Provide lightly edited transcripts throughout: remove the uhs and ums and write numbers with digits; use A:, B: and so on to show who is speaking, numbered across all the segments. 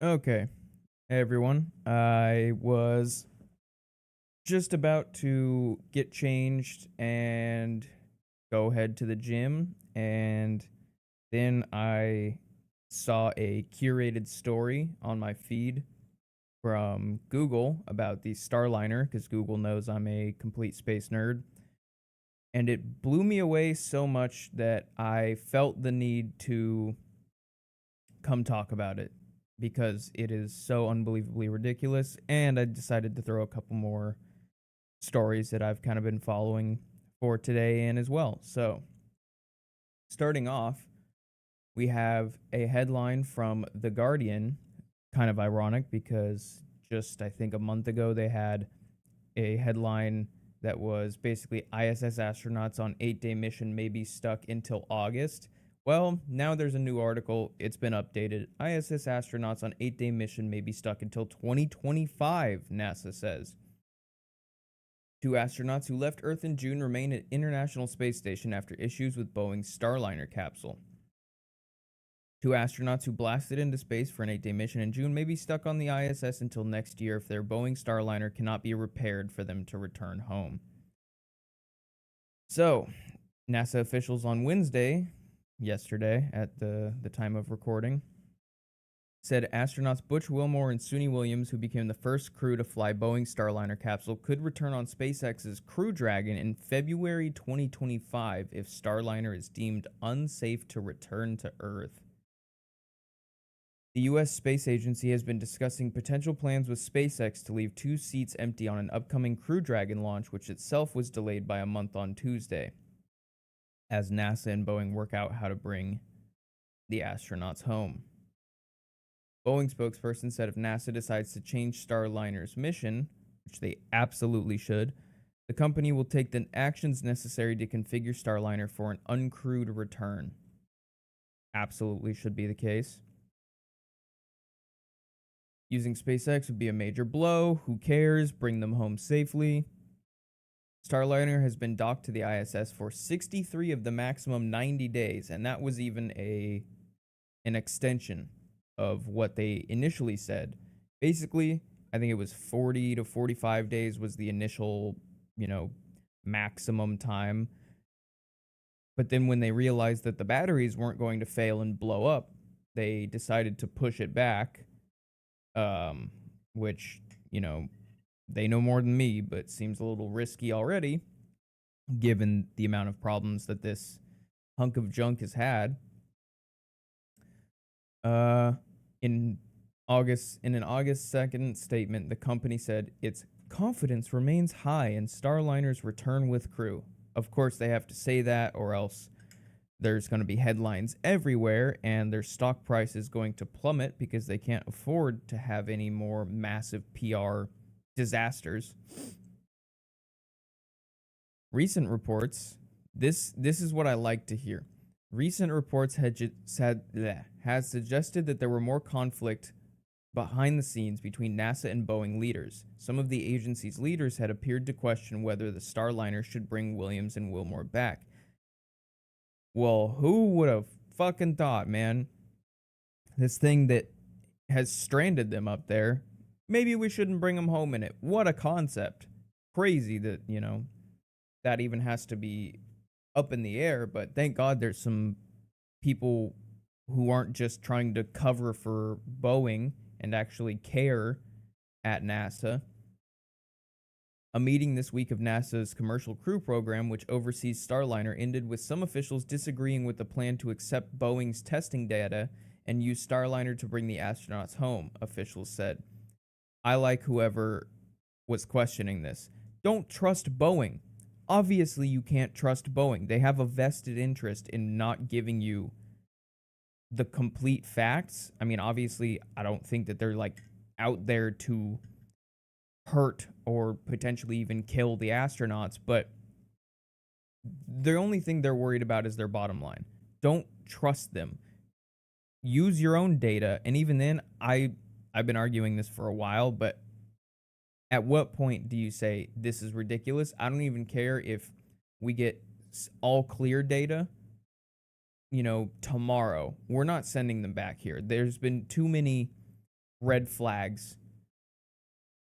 A: Okay. Hey everyone. I was just about to get changed and go head to the gym, and then I saw a curated story on my feed from Google about the Starliner because Google knows I'm a complete space nerd. And it blew me away so much that I felt the need to come talk about it because it is so unbelievably ridiculous. And I decided to throw a couple more stories that I've kind of been following for today in as well. So, starting off, we have a headline from The Guardian, kind of ironic because just I think a month ago they had a headline that was basically ISS astronauts on 8-day mission may be stuck until August. Well, now there's a new article. It's been updated. ISS astronauts on 8-day mission may be stuck until 2025, NASA says. Two astronauts who left Earth in June remain at International Space Station after issues with Boeing's Starliner capsule. Two astronauts who blasted into space for an 8-day mission in June may be stuck on the ISS until next year if their Boeing Starliner cannot be repaired for them to return home. So, NASA officials on Wednesday, yesterday at the time of recording, said astronauts Butch Wilmore and Suni Williams, who became the first crew to fly Boeing Starliner capsule, could return on SpaceX's Crew Dragon in February 2025 if Starliner is deemed unsafe to return to Earth. The U.S. Space Agency has been discussing potential plans with SpaceX to leave two seats empty on an upcoming Crew Dragon launch, which itself was delayed by a month on Tuesday, as NASA and Boeing work out how to bring the astronauts home. Boeing spokesperson said if NASA decides to change Starliner's mission, which they absolutely should, the company will take the actions necessary to configure Starliner for an uncrewed return. Absolutely should be the case. Using SpaceX would be a major blow. Who cares? Bring them home safely. Starliner has been docked to the ISS for 63 of the maximum 90 days, and that was even an extension of what they initially said. Basically, I think it was 40 to 45 days was the initial, you know, maximum time. But then when they realized that the batteries weren't going to fail and blow up, they decided to push it back, um, which, you know, they know more than me, but seems a little risky already, given the amount of problems that this hunk of junk has had. Uh, in in an August 2nd statement, the company said its confidence remains high in Starliner's return with crew. Of course, they have to say that, or else there's going to be headlines everywhere, and their stock price is going to plummet because they can't afford to have any more massive PR disasters. Recent reports, this is what I like to hear. Recent reports has suggested that there were more conflict behind the scenes between NASA and Boeing leaders. Some of the agency's leaders had appeared to question whether the Starliner should bring Williams and Wilmore back. Well, who would have fucking thought, man? This thing that has stranded them up there. Maybe we shouldn't bring them home in it. What a concept. Crazy that, that even has to be up in the air, but thank God there's some people who aren't just trying to cover for Boeing and actually care at NASA. A meeting this week of NASA's Commercial Crew Program, which oversees Starliner, ended with some officials disagreeing with the plan to accept Boeing's testing data and use Starliner to bring the astronauts home, officials said. I like whoever was questioning this. Don't trust Boeing. Obviously, you can't trust Boeing. They have a vested interest in not giving you the complete facts. I mean, obviously, I don't think that they're like out there to hurt or potentially even kill the astronauts, but the only thing they're worried about is their bottom line. Don't trust them. Use your own data, and even then, I've been arguing this for a while, but at what point do you say this is ridiculous? I don't even care if we get all clear data, tomorrow. We're not sending them back here. There's been too many red flags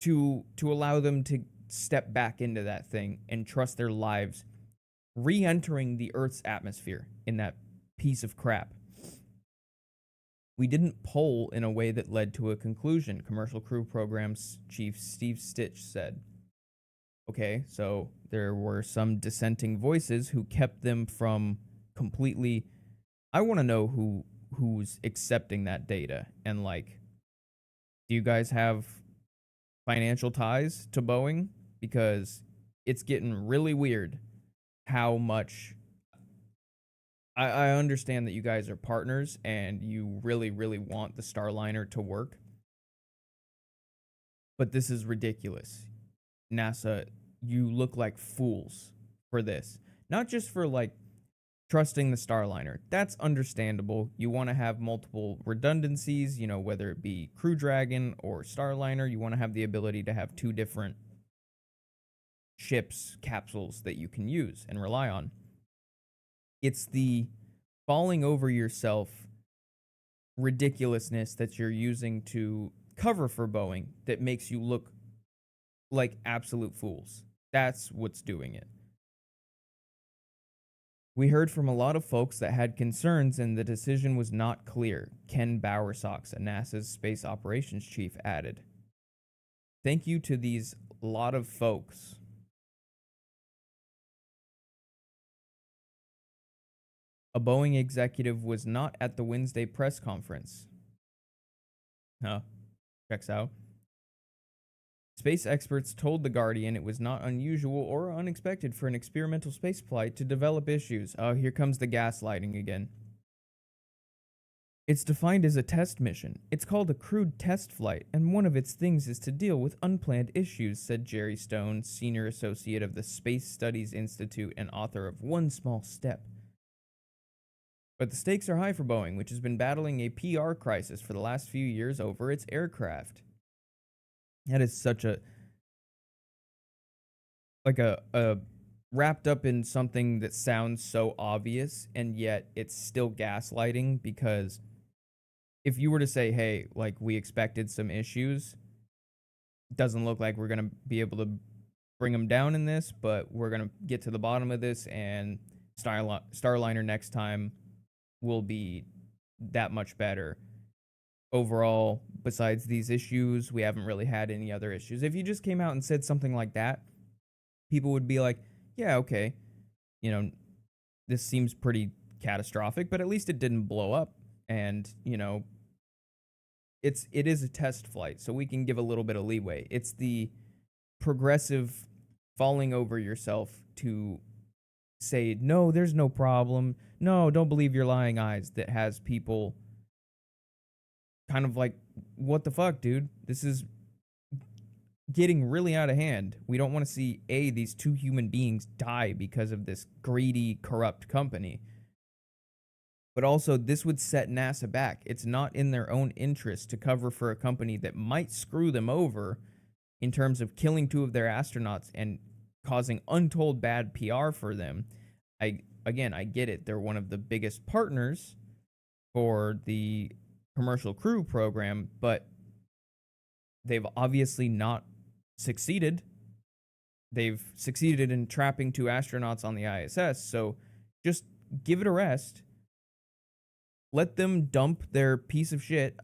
A: to allow them to step back into that thing and trust their lives re-entering the Earth's atmosphere in that piece of crap. We didn't poll in a way that led to a conclusion, Commercial Crew Program's chief Steve Stitch said. Okay, so there were some dissenting voices who kept them from completely. I want to know who's accepting that data, and like, do you guys have financial ties to Boeing? Because it's getting really weird how much. I understand that you guys are partners and you really, really want the Starliner to work, but this is ridiculous. NASA, you look like fools for this. Not just for like trusting the Starliner. That's understandable. You want to have multiple redundancies, whether it be Crew Dragon or Starliner, you want to have the ability to have two different ships, capsules that you can use and rely on. It's the falling over yourself ridiculousness that you're using to cover for Boeing that makes you look like absolute fools. That's what's doing it. We heard from a lot of folks that had concerns and the decision was not clear, Ken Bowersox, a NASA's space operations chief, added. Thank you to these lot of folks. A Boeing executive was not at the Wednesday press conference. Huh. Checks out. Space experts told The Guardian it was not unusual or unexpected for an experimental spaceflight to develop issues. Oh, here comes the gaslighting again. It's defined as a test mission. It's called a crewed test flight, and one of its things is to deal with unplanned issues, said Jerry Stone, senior associate of the Space Studies Institute and author of One Small Step. But the stakes are high for Boeing, which has been battling a PR crisis for the last few years over its aircraft. That is such a wrapped up in something that sounds so obvious, and yet it's still gaslighting, because if you were to say, hey, like, we expected some issues, it doesn't look like we're going to be able to bring them down in this, but we're going to get to the bottom of this, and Starliner next time will be that much better. Overall, besides these issues, we haven't really had any other issues. If you just came out and said something like that, people would be like, yeah, okay, this seems pretty catastrophic, but at least it didn't blow up. And, it is a test flight, so we can give a little bit of leeway. It's the progressive falling over yourself to say, no, there's no problem. No, don't believe your lying eyes, that has people kind of like, what the fuck, dude? This is getting really out of hand. We don't want to see, these two human beings die because of this greedy, corrupt company. But also, this would set NASA back. It's not in their own interest to cover for a company that might screw them over in terms of killing two of their astronauts and causing untold bad PR for them. I get it. They're one of the biggest partners for the Commercial Crew Program, but they've obviously not succeeded. They've succeeded in trapping two astronauts on the ISS, so just give it a rest. Let them dump their piece of shit.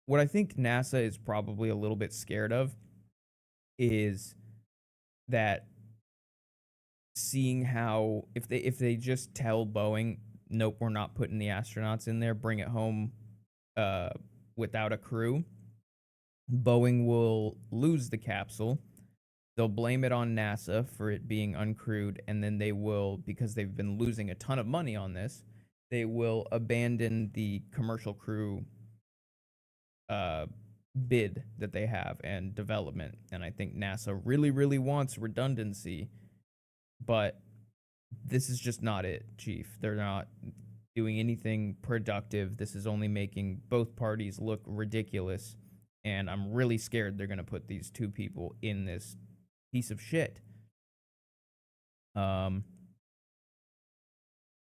A: What I think NASA is probably a little bit scared of is that seeing how if they just tell Boeing, nope, we're not putting the astronauts in there, bring it home without a crew, Boeing will lose the capsule. They'll blame it on NASA for it being uncrewed, and then they will, because they've been losing a ton of money on this, they will abandon the Commercial Crew bid that they have and development. And I think NASA really, really wants redundancy, but this is just not it, Chief. They're not doing anything productive. This is only making both parties look ridiculous, and I'm really scared they're going to put these two people in this piece of shit.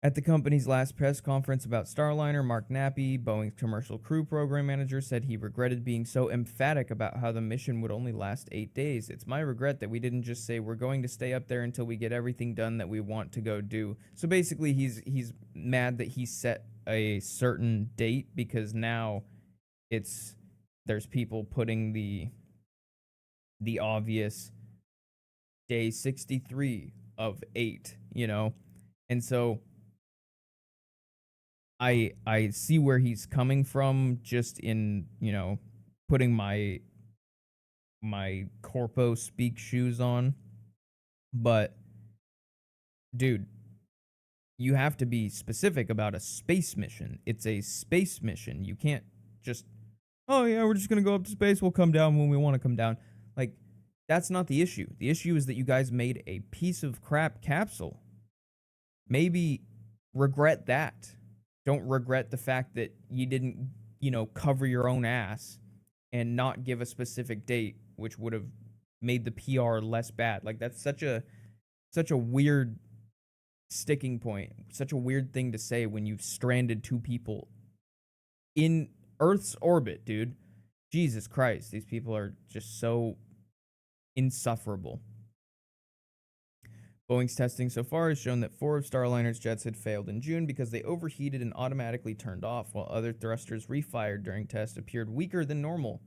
A: At the company's last press conference about Starliner, Mark Nappy, Boeing's commercial crew program manager, said he regretted being so emphatic about how the mission would only last 8 days. It's my regret that we didn't just say we're going to stay up there until we get everything done that we want to go do. So basically he's mad that he set a certain date because now it's there's people putting the obvious day 63 of 8, you know. And so I see where he's coming from just in, you know, putting my corpo speak shoes on. But dude, you have to be specific about a space mission. It's a space mission. You can't just, oh yeah, we're just going to go up to space, we'll come down when we want to come down. Like, that's not the issue. The issue is that you guys made a piece of crap capsule. Maybe regret that. Don't regret the fact that you didn't, you know, cover your own ass and not give a specific date, which would have made the PR less bad. Like, that's such a weird sticking point, such a weird thing to say when you've stranded 2 people in Earth's orbit, dude. Jesus Christ, these people are just so insufferable. Boeing's testing so far has shown that 4 of Starliner's jets had failed in June because they overheated and automatically turned off, while other thrusters refired during tests appeared weaker than normal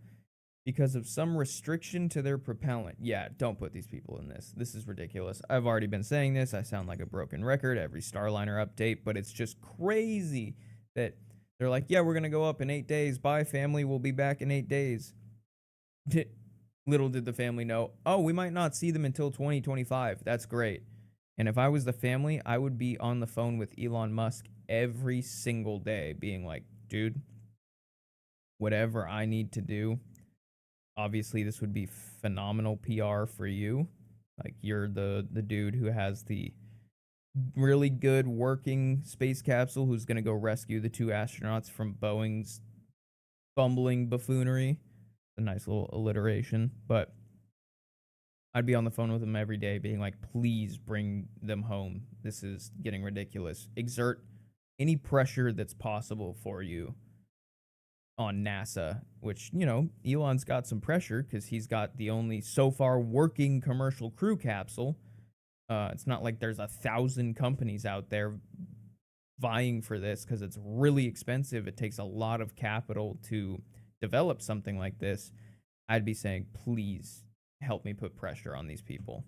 A: because of some restriction to their propellant. Yeah, don't put these people in this. This is ridiculous. I've already been saying this. I sound like a broken record every Starliner update, but it's just crazy that they're like, yeah, we're going to go up in 8 days. Bye, family. We'll be back in 8 days. Little did the family know, oh, we might not see them until 2025. That's great. And if I was the family, I would be on the phone with Elon Musk every single day being like, dude, whatever I need to do, obviously this would be phenomenal PR for you. Like, you're the dude who has the really good working space capsule who's going to go rescue the 2 astronauts from Boeing's bumbling buffoonery. A nice little alliteration, but I'd be on the phone with him every day being like, please bring them home. This is getting ridiculous. Exert any pressure that's possible for you on NASA, which, you know, Elon's got some pressure because he's got the only so far working commercial crew capsule. It's not like there's 1,000 companies out there vying for this because it's really expensive. It takes a lot of capital to develop something like this. I'd be saying, please help me put pressure on these people.